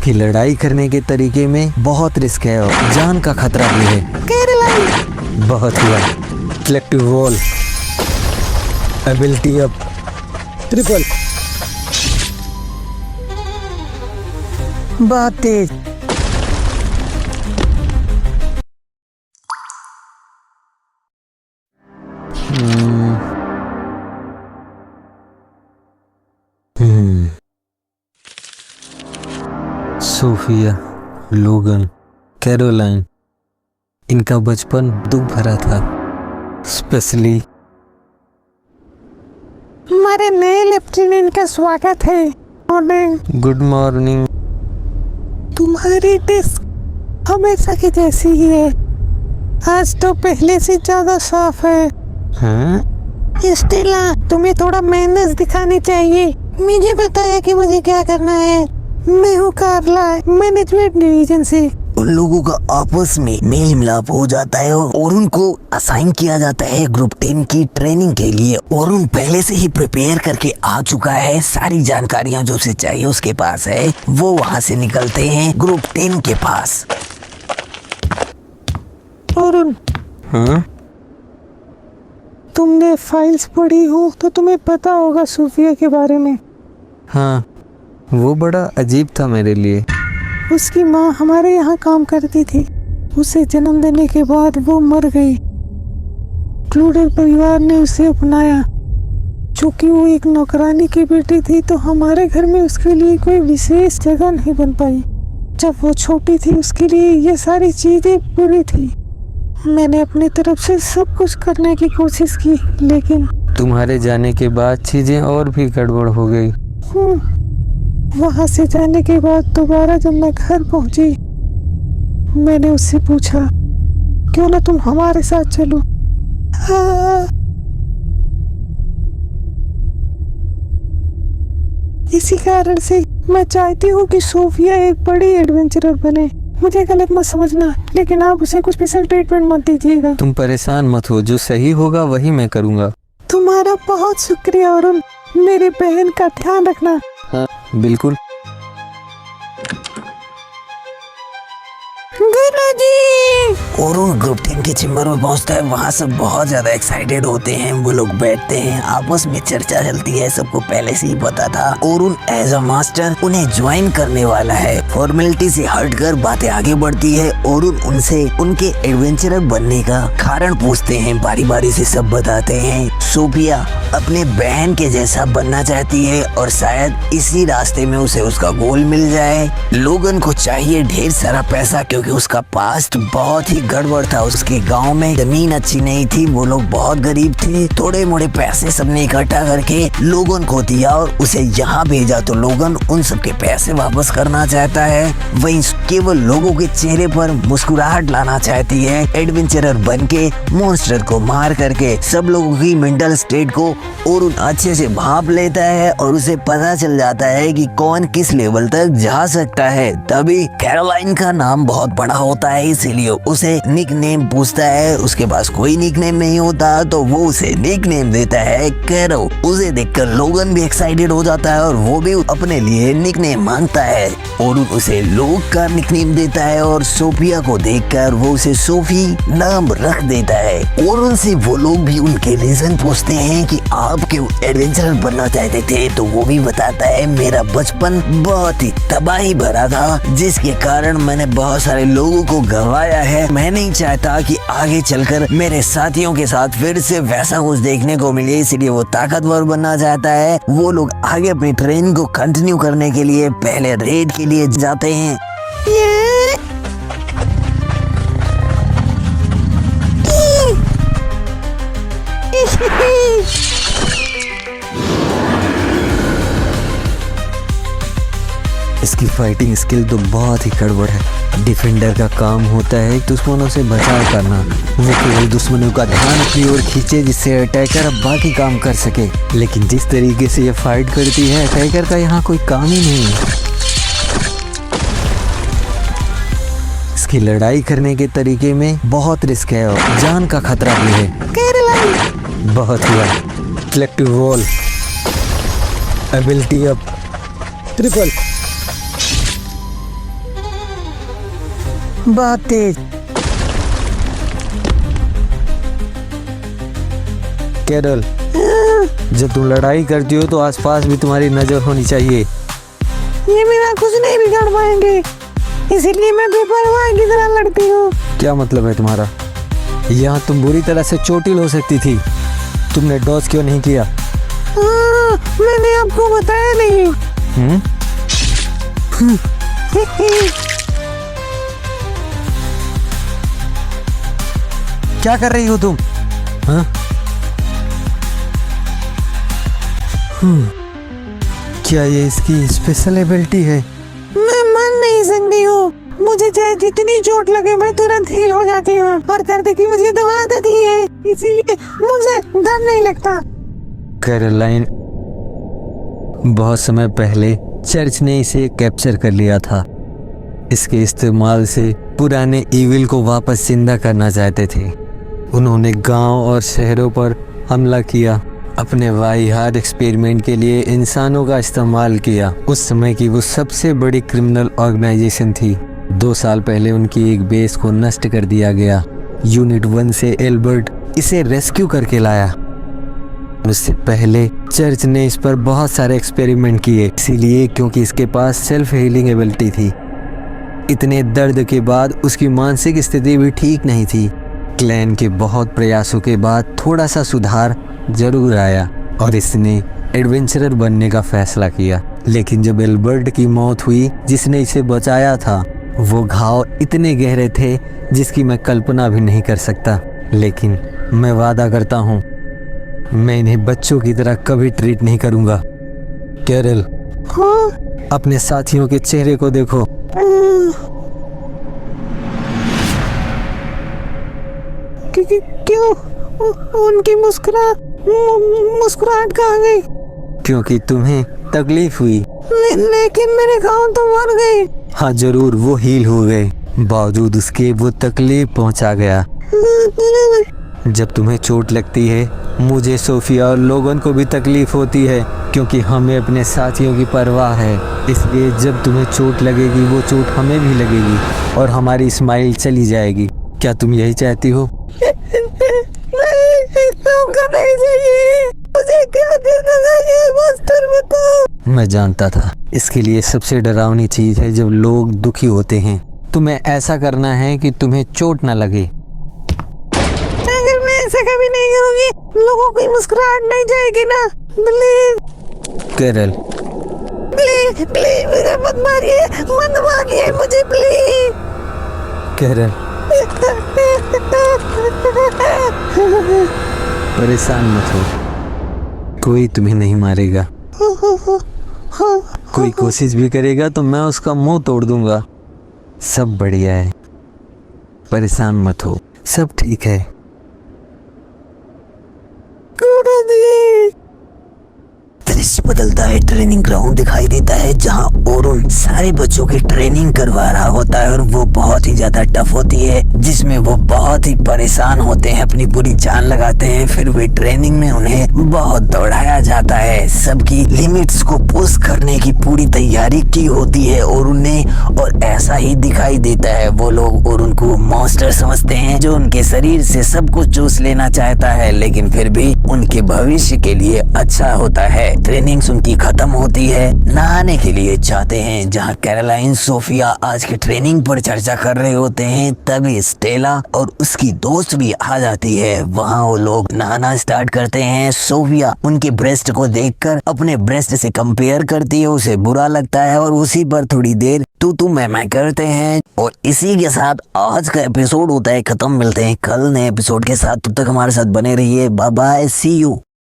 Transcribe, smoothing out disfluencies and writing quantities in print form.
इसकी लड़ाई करने के तरीके में बहुत रिस्क है और जान का खतरा भी है। कैरोलाइन बहुत हुआ। Collective wall, ability up, triple, बहुत तेज। सोफिया, लोगन, कैरोलाइन, इनका बचपन दुख भरा था। स्पेशली हमारे नए लेफ्टिनेंट का स्वागत है। मॉर्निंग। Good morning. तुम्हारी डेस्क हमेशा की जैसी ही है, आज तो पहले से ज्यादा साफ है। हाँ? स्टेला, तुम्हें थोड़ा मेहनत दिखानी चाहिए। मुझे बताया कि मुझे क्या करना है। मैं हूँ कार्ला, मैनेजमेंट डिवीजन से। उन लोगों का आपस में मेल मिलाप हो जाता है और उनको असाइन किया जाता है ग्रुप 10 की ट्रेनिंग के लिए। और उन पहले से ही प्रिपेयर करके आ चुका है, सारी जानकारियां जो उसे चाहिए उसके पास है। वो वहां से निकलते हैं ग्रुप 10 के पास। और हाँ? तुमने फाइल्स पढ़ी हो तो तुम्हें पता होगा सोफिया के बारे में। हाँ, वो बड़ा अजीब था मेरे लिए। उसकी माँ हमारे यहाँ काम करती थी। उसे जन्म देने के बाद वो मर गई। क्लूडर परिवार ने उसे अपनाया। चूंकि वो एक नौकरानी की बेटी थी तो हमारे घर में उसके लिए कोई विशेष जगह नहीं बन पाई। जब वो छोटी थी उसके लिए ये सारी चीजें बुरी थी। मैंने अपनी तरफ से सब कुछ करने की कोशिश की, लेकिन तुम्हारे जाने के बाद चीजें और भी गड़बड़ हो गई। वहां से जाने के बाद दोबारा जब मैं घर पहुंची, मैंने उससे पूछा क्यों ना तुम हमारे साथ चलो। इसी कारण से मैं चाहती हूँ कि सोफिया एक बड़ी एडवेंचरर बने। मुझे गलत मत समझना, लेकिन आप उसे कुछ स्पेशल ट्रीटमेंट मत दीजिएगा। तुम परेशान मत हो, जो सही होगा वही मैं करूँगा। तुम्हारा बहुत शुक्रिया अरुण, मेरी बहन का ध्यान रखना। हाँ, बिल्कुल। और उन ग्रुप 10 के चैम्बर में पहुंचता है। वहाँ सब बहुत ज्यादा एक्साइटेड होते हैं। वो लोग बैठते हैं, आपस में चर्चा चलती है। सबको पहले से ही पता था और उन एज अ मास्टर उन्हें ज्वाइन करने वाला है। फॉर्मेलिटी से हटकर बातें आगे बढ़ती है और उनसे उनके एडवेंचरर बनने का कारण पूछते हैं। बारी बारी से सब बताते हैं। सोफिया अपने बहन के जैसा बनना चाहती है और शायद इसी रास्ते में उसे उसका गोल मिल जाए। लोगन को चाहिए ढेर सारा पैसा, क्योंकि उसका पास्ट बहुत ही गड़बड़ था। उसके गांव में जमीन अच्छी नहीं थी, वो लोग बहुत गरीब थे। थोड़े मोड़े पैसे सबने इकट्ठा करके लोगन को दिया और उसे यहाँ भेजा, तो लोगन उन सबके पैसे वापस करना चाहता है। वहीं केवल लोगों के चेहरे पर मुस्कुराहट लाना चाहती है। एडवेंचरर बनके मॉन्स्टर को मार करके सब लोगों की मेंटल स्टेट को और उन अच्छे से भांप लेता है और उसे पता चल जाता है कि कौन किस लेवल तक जा सकता है। तभी कैरोलाइन का नाम बहुत बड़ा होता है, इसीलिए उसे निक नेम पूछता है। उसके पास कोई निक नेम नहीं होता तो वो उसे निक नेम देता है कैरो। उसे देखकर लोगन भी एक्साइटेड हो जाता है और वो भी अपने लिए निक नेम मांगता है और उसे लोग का निक नेम देता है। और सोफिया को देखकर वो उसे सोफी नाम रख देता है। और उनसे वो लोग भी उनके रीजन पूछते हैं कि आप क्यों एडवेंचरर बनना चाहते थे, तो वो भी बताता है मेरा बचपन बहुत ही तबाही भरा था, जिसके कारण मैंने बहुत सारे लोगों को गंवाया है। मैं नहीं चाहता कि आगे चलकर मेरे साथियों के साथ फिर से वैसा कुछ देखने को मिले, इसलिए वो ताकतवर बनना चाहता है। वो लोग आगे अपनी ट्रेन को कंटिन्यू करने के लिए पहले रेड के लिए जाते हैं। इसकी फाइटिंग स्किल तो बहुत ही गड़बड़ है। डिफेंडर का काम होता है दुश्मनों से बचाव करना। वो केवल दुश्मनों का ध्यान अपनी ओर खींचे, जिससे अटैकर अब बाकी काम कर सके। लेकिन जिस तरीके से ये फाइट करती है, अटैकर का यहाँ कोई काम ही नहीं है। इसकी लड़ाई करने के तरीके में बहुत रिस्क है और जान का खतरा भी है। कैरोलाइन बहुत हुआ। Collective wall, ability up, triple, बहुत तेज। कैरल, जब तुम लड़ाई करती हो तो आसपास भी तुम्हारी नजर होनी चाहिए। ये मेरा कुछ नहीं बिगाड़ पाएंगे, इसीलिए मैं बेपरवाह की तरह लड़ती हूँ। क्या मतलब है तुम्हारा? यहाँ तुम बुरी तरह से चोटिल हो सकती थी, तुमने डॉज क्यों नहीं किया? मैंने आपको बताया नहीं। क्या कर रही हो तुम? हाँ? क्या ये इसकी स्पेशल एबिलिटी है? मैं मान नहीं सकती हूँ, मुझे चाहे जितनी चोट लगे मैं तुरंत हील हो जाती हूँ और दर्द की मुझे दवा देती है, इसीलिए मुझे डर नहीं लगता। कैरोलाइन, बहुत समय पहले चर्च ने इसे कैप्चर कर लिया था। इसके इस्तेमाल से पुराने ईविल को वापस जिंदा करना चाहते थे। उन्होंने गांव और शहरों पर हमला किया, अपने वाहियात एक्सपेरिमेंट के लिए इंसानों का इस्तेमाल किया। उस समय की वो सबसे बड़ी क्रिमिनल ऑर्गेनाइजेशन थी। 2 साल पहले उनकी एक बेस को नष्ट कर दिया गया। यूनिट 1 से एल्बर्ट इसे रेस्क्यू करके लाया। उससे पहले चर्च ने इस पर बहुत सारे एक्सपेरिमेंट किए, इसीलिए क्योंकि इसके पास सेल्फ हीलिंग एबिलिटी थी। इतने दर्द के बाद उसकी मानसिक स्थिति भी ठीक नहीं थी। क्लैन के बहुत प्रयासों के बाद थोड़ा सा सुधार जरूर आया और इसने एडवेंचरर बनने का फैसला किया। लेकिन जब एल्बर्ट की मौत हुई, जिसने इसे बचाया था, वो घाव इतने गहरे थे जिसकी मैं कल्पना भी नहीं कर सकता। लेकिन मैं वादा करता हूँ, मैं इन्हें बच्चों की तरह कभी ट्रीट नहीं करूँगा। कैरल, हाँ? अपने साथियों के चेहरे को देखो। क्यों? उनकी मुस्कुराहट कहाँ गई? क्योंकि तुम्हें तकलीफ हुई। लेकिन मेरे घाव तो मर गए। हाँ जरूर, वो हील हो गए, बावजूद उसके वो तकलीफ पहुंचा गया। जब तुम्हें चोट लगती है, मुझे, सोफिया और लोगन को भी तकलीफ होती है, क्योंकि हमें अपने साथियों की परवाह है। इसलिए जब तुम्हें चोट लगेगी, वो चोट हमें भी लगेगी और हमारी स्माइल चली जाएगी। क्या तुम यही चाहती हो? मैं जानता था, इसके लिए सबसे डरावनी चीज है जब लोग दुखी होते हैं। तुम्हें ऐसा करना है कि तुम्हें चोट ना लगे। अगर मैं ऐसा कभी नहीं करूंगी, लोगों की मुस्कुराहट नहीं जाएगी ना। प्लीज कैरल, प्लीज प्लीज मुझे मत मारिए मुझे प्लीज। कैरल, परेशान मत हो, कोई तुम्हें नहीं मारेगा। कोई कोशिश भी करेगा तो मैं उसका मुंह तोड़ दूंगा। सब बढ़िया है, परेशान मत हो, सब ठीक है। दृश्य बदलता है, ट्रेनिंग ग्राउंड दिखाई देता है जहां ओरुन सारे बच्चों की ट्रेनिंग करवा रहा होता है और वो बहुत ही ज्यादा टफ होती है, जिसमें वो बहुत ही परेशान होते हैं, अपनी पूरी जान लगाते हैं। फिर भी ट्रेनिंग में उन्हें बहुत दौड़ाया जाता है, सबकी लिमिट्स को पुश करने की पूरी तैयारी की होती है ओरुन ने, और ऐसा ही दिखाई देता है। वो लोग ओरुन को मॉन्स्टर समझते हैं जो उनके शरीर से सब कुछ चूस लेना चाहता है, लेकिन फिर भी उनके भविष्य के लिए अच्छा होता है। ट्रेनिंग्स उनकी खत्म होती है, नहाने के लिए जाते हैं जहां कैरोलाइन, सोफिया आज की ट्रेनिंग पर चर्चा कर रहे होते हैं। तभी स्टेला और उसकी दोस्त भी आ जाती है। वहां वो लोग नहाना स्टार्ट करते हैं। सोफिया उनके ब्रेस्ट को देखकर अपने ब्रेस्ट से कंपेयर करती है, उसे बुरा लगता है और उसी पर थोड़ी देर तू मैं करते हैं। और इसी के साथ आज का एपिसोड होता है खत्म। मिलते हैं कल नए एपिसोड के साथ, तब तक हमारे साथ बने रहिए। Bye bye, see you.